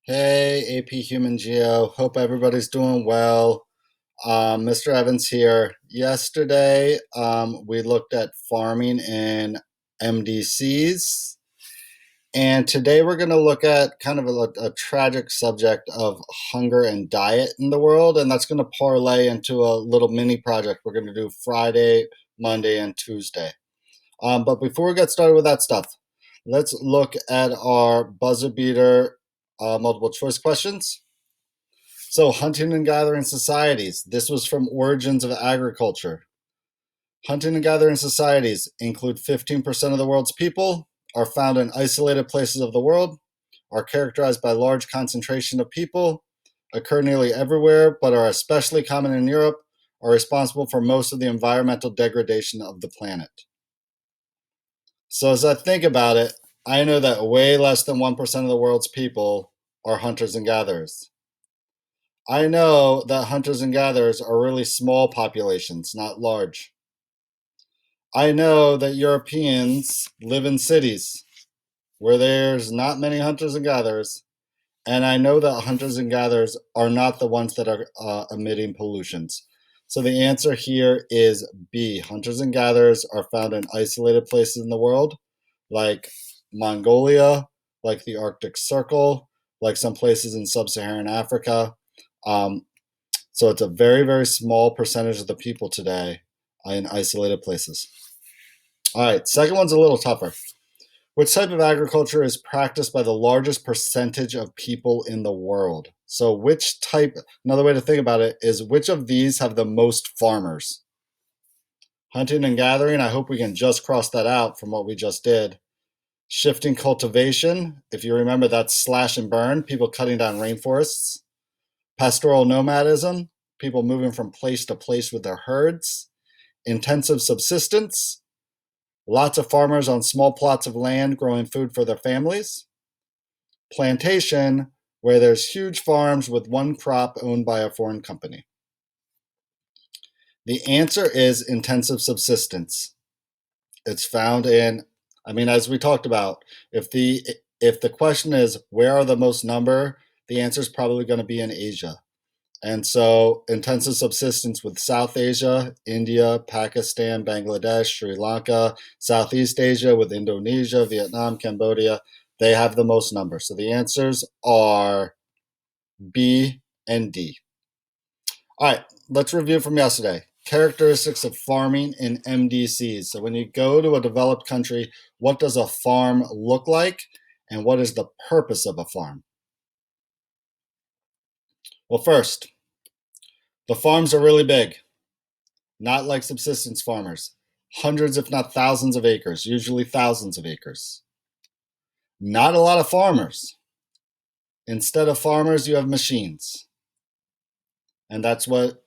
Hey, AP Human Geo. Hope everybody's doing well. Mr. Evans here. Yesterday, we looked at farming in MDCs, and today we're going to look at kind of a tragic subject of hunger and diet in the world, and that's going to parlay into a little mini project we're going to do Friday, Monday, and Tuesday. But before we get started with that stuff, let's look at our buzzer beater multiple choice questions. So, hunting and gathering societies. This was from Origins of Agriculture. Hunting and gathering societies include 15% of the world's people, are found in isolated places of the world, are characterized by large concentration of people, occur nearly everywhere, but are especially common in Europe, are responsible for most of the environmental degradation of the planet. So, as I think about it, I know that way less than 1% of the world's people are hunters and gatherers. I know that hunters and gatherers are really small populations, not large. I know that Europeans live in cities where there's not many hunters and gatherers, and I know that hunters and gatherers are not the ones that are emitting pollutions. So the answer here is B. Hunters and gatherers are found in isolated places in the world, like Mongolia, like the Arctic Circle, like some places in sub-Saharan Africa. Um, so it's a very, very small percentage of the people today in isolated places. All right, second one's a little tougher. Which type of agriculture is practiced by the largest percentage of people in the world? So, which type, another way to think about it is which of these have the most farmers? Hunting and gathering, I hope we can just cross that out from what we just did. Shifting cultivation, if you remember, that's slash and burn, people cutting down rainforests. Pastoral nomadism, people moving from place to place with their herds. Intensive subsistence, lots of farmers on small plots of land growing food for their families. Plantation, where there's huge farms with one crop owned by a foreign company. The answer is intensive subsistence. It's found in, as we talked about, if the question is where are the most number, the answer is probably going to be in Asia. And so intensive subsistence with South Asia, India, Pakistan, Bangladesh, Sri Lanka, Southeast Asia with Indonesia, Vietnam, Cambodia, they have the most numbers. So the answers are B and D. All right, let's review from yesterday. Characteristics of farming in MDCs. So when you go to a developed country, what does a farm look like and what is the purpose of a farm? Well, first, the farms are really big, not like subsistence farmers. Hundreds, if not thousands of acres, usually thousands of acres. Not a lot of farmers. Instead of farmers, you have machines. And that's what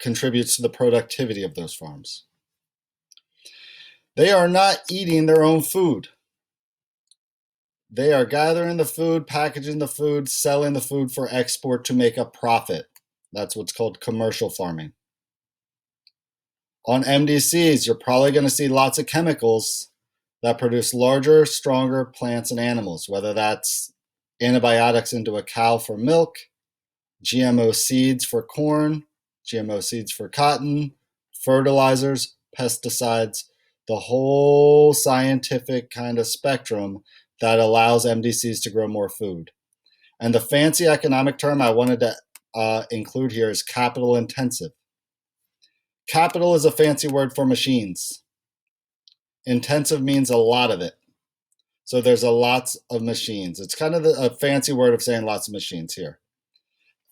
contributes to the productivity of those farms. They are not eating their own food. They are gathering the food, packaging the food, selling the food for export to make a profit. That's what's called commercial farming. On MDCs, you're probably going to see lots of chemicals that produce larger, stronger plants and animals, whether that's antibiotics into a cow for milk, GMO seeds for corn, GMO seeds for cotton, fertilizers, pesticides, the whole scientific kind of spectrum that allows MDCs to grow more food. And the fancy economic term I wanted to include here is capital intensive. Capital is a fancy word for machines. Intensive means a lot of it. So there's a lots of machines. It's kind of a fancy word of saying lots of machines here.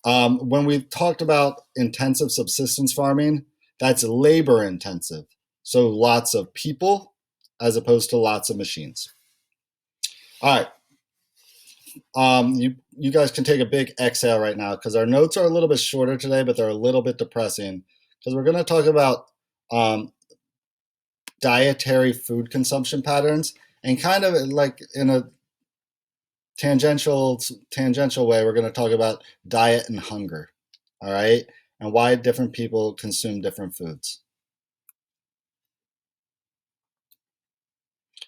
When we talked about intensive subsistence farming, that's labor intensive. So lots of people as opposed to lots of machines. All right. You guys can take a big exhale right now because our notes are a little bit shorter today, but they're a little bit depressing because we're going to talk about dietary food consumption patterns and kind of like in a tangential way, we're going to talk about diet and hunger. All right, and why different people consume different foods.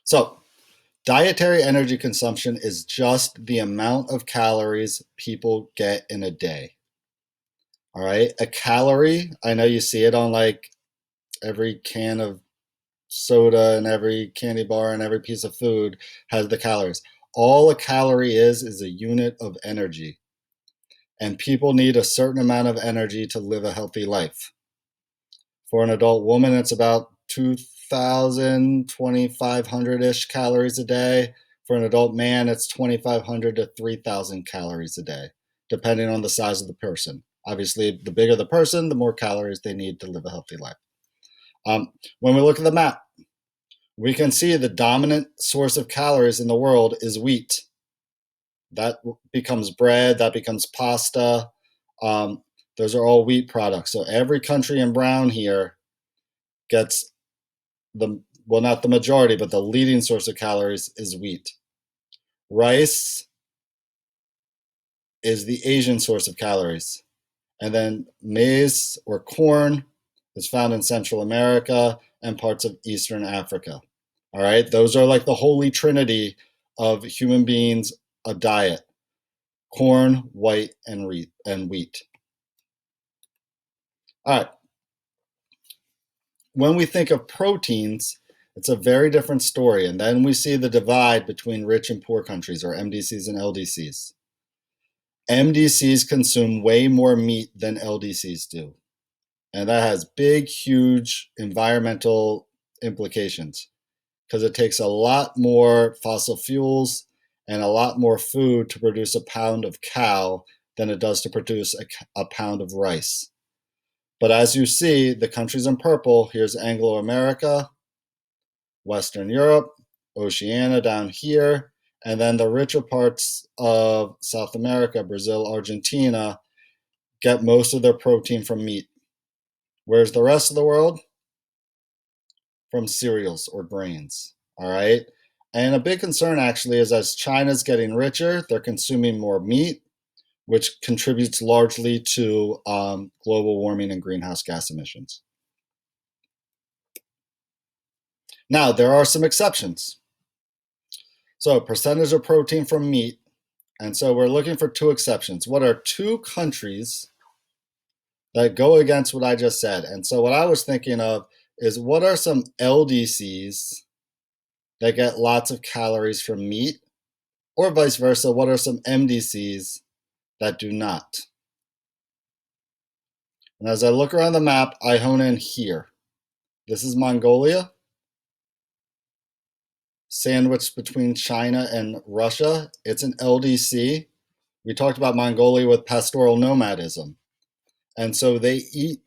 So, Dietary energy consumption is just the amount of calories people get in a day. All right. A calorie, I know you see it on like every can of soda and every candy bar and every piece of food has the calories. All a calorie is a unit of energy. And people need a certain amount of energy to live a healthy life. For an adult woman, it's about 2,000, 2,500 ish calories a day. For an adult man, it's 2,500 to 3,000 calories a day, depending on the size of the person. Obviously, the bigger the person, the more calories they need to live a healthy life. When we look at the map, we can see the dominant source of calories in the world is wheat. That becomes bread, that becomes pasta. Those are all wheat products. So every country in brown here gets well, not the majority, but the leading source of calories is wheat. Rice is the Asian source of calories. And then maize or corn is found in Central America and parts of Eastern Africa. All right, those are like the holy trinity of human beings, a diet: corn, white, and wheat. All right, when we think of proteins, it's a very different story. And then we see the divide between rich and poor countries, or MDCs and LDCs. MDCs consume way more meat than LDCs do. And that has big, huge environmental implications because it takes a lot more fossil fuels and a lot more food to produce a pound of cow than it does to produce a pound of rice. But as you see, the countries in purple, here's Anglo-America, Western Europe, Oceania down here, and then the richer parts of South America, Brazil, Argentina, get most of their protein from meat. Whereas the rest of the world? From cereals or grains. All right. And a big concern actually is as China's getting richer, they're consuming more meat, which contributes largely to global warming and greenhouse gas emissions. Now, there are some exceptions. So, percentage of protein from meat. And so we're looking for two exceptions. What are two countries that go against what I just said? And so what I was thinking of is what are some LDCs that get lots of calories from meat? Or vice versa, what are some MDCs that do not? And as I look around the map, I hone in here. This is Mongolia, sandwiched between China and Russia. It's an LDC. We talked about Mongolia with pastoral nomadism. And so they eat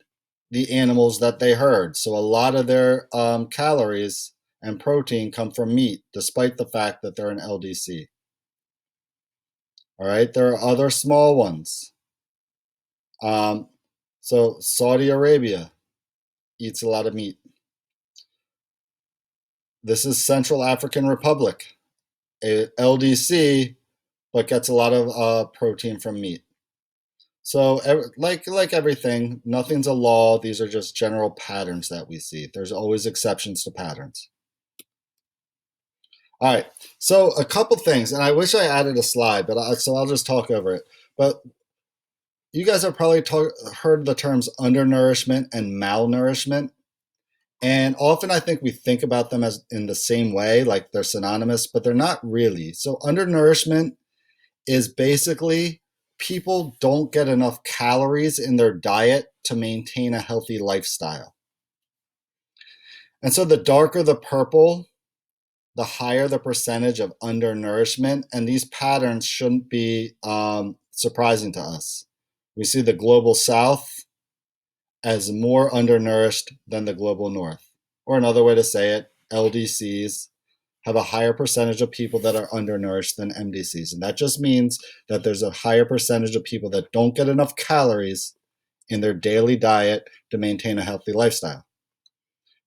the animals that they herd. So a lot of their calories and protein come from meat, despite the fact that they're an LDC. All right, there are other small ones. So Saudi Arabia eats a lot of meat. This is Central African Republic, a LDC, but gets a lot of protein from meat. So like everything, nothing's a law. These are just general patterns that we see. There's always exceptions to patterns. All right, so a couple things, and I wish I added a slide, but so I'll just talk over it. But you guys have probably heard the terms undernourishment and malnourishment. And often I think we think about them as in the same way, like they're synonymous, but they're not really. So undernourishment is basically people don't get enough calories in their diet to maintain a healthy lifestyle. And so the darker the purple, the higher the percentage of undernourishment. And these patterns shouldn't be surprising to us. We see the global south as more undernourished than the global north. Or another way to say it, LDCs have a higher percentage of people that are undernourished than MDCs. And that just means that there's a higher percentage of people that don't get enough calories in their daily diet to maintain a healthy lifestyle.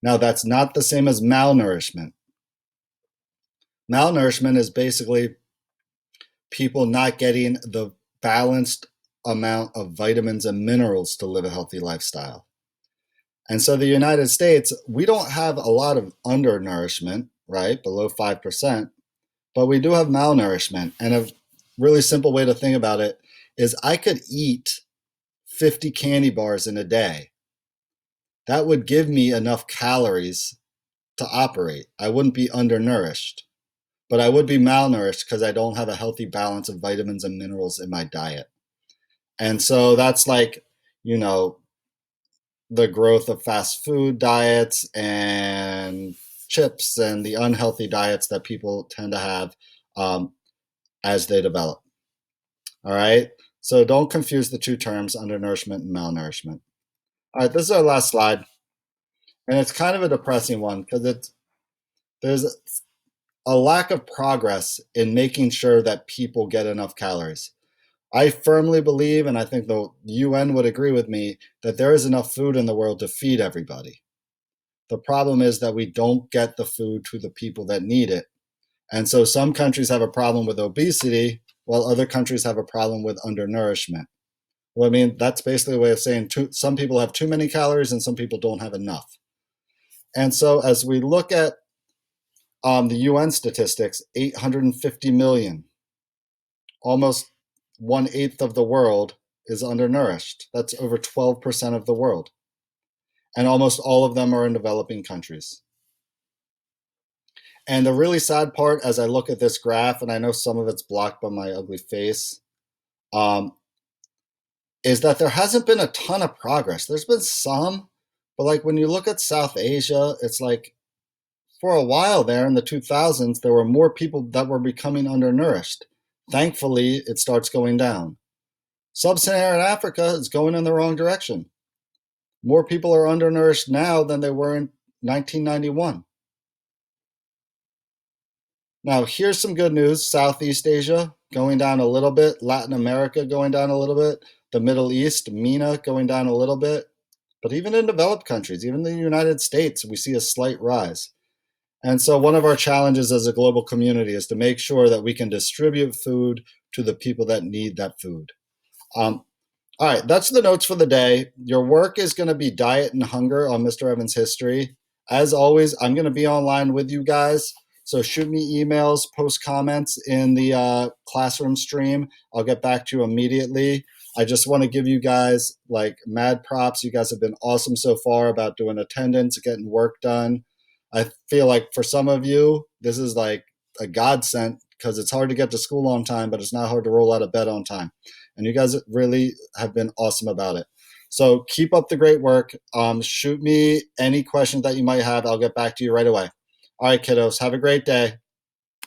Now, that's not the same as malnourishment. Malnourishment is basically people not getting the balanced amount of vitamins and minerals to live a healthy lifestyle. And so the United States, we don't have a lot of undernourishment, right? Below 5%. but we do have malnourishment. And a really simple way to think about it is I could eat 50 candy bars in a day. That would give me enough calories to operate. I wouldn't be undernourished, but I would be malnourished because I don't have a healthy balance of vitamins and minerals in my diet. And so that's like, you know, the growth of fast food diets and chips and the unhealthy diets that people tend to have um, as they develop. All right. So don't confuse the two terms, undernourishment and malnourishment. All right. This is our last slide. And it's kind of a depressing one because there's a lack of progress in making sure that people get enough calories. I firmly believe, and I think the UN would agree with me, that there is enough food in the world to feed everybody. The problem is that we don't get the food to the people that need it. And so some countries have a problem with obesity, while other countries have a problem with undernourishment. Well, I mean, that's basically a way of saying some people have too many calories and some people don't have enough. And so as we look at the UN statistics, 850 million, almost 1/8 of the world is undernourished. That's over 12% of the world. And almost all of them are in developing countries. And the really sad part as I look at this graph, and I know some of it's blocked by my ugly face, um, is that there hasn't been a ton of progress. There's been some, but like when you look at South Asia, it's like for a while there in the 2000s, there were more people that were becoming undernourished. Thankfully, it starts going down. Sub-Saharan Africa is going in the wrong direction. More people are undernourished now than they were in 1991. Now, here's some good news. Southeast Asia going down a little bit, Latin America going down a little bit, the Middle East, MENA going down a little bit. But even in developed countries, even the United States, we see a slight rise. And so one of our challenges as a global community is to make sure that we can distribute food to the people that need that food. Um, all right, that's the notes for the day. Your work is going to be diet and hunger on Mr. Evans' history. As always, I'm going to be online with you guys. So shoot me emails, post comments in the classroom stream. I'll get back to you immediately. I just want to give you guys like mad props. You guys have been awesome so far about doing attendance, getting work done. I feel like for some of you, this is like a godsend because it's hard to get to school on time, but it's not hard to roll out of bed on time. And you guys really have been awesome about it. So keep up the great work. Shoot me any questions that you might have. I'll get back to you right away. All right, kiddos, have a great day.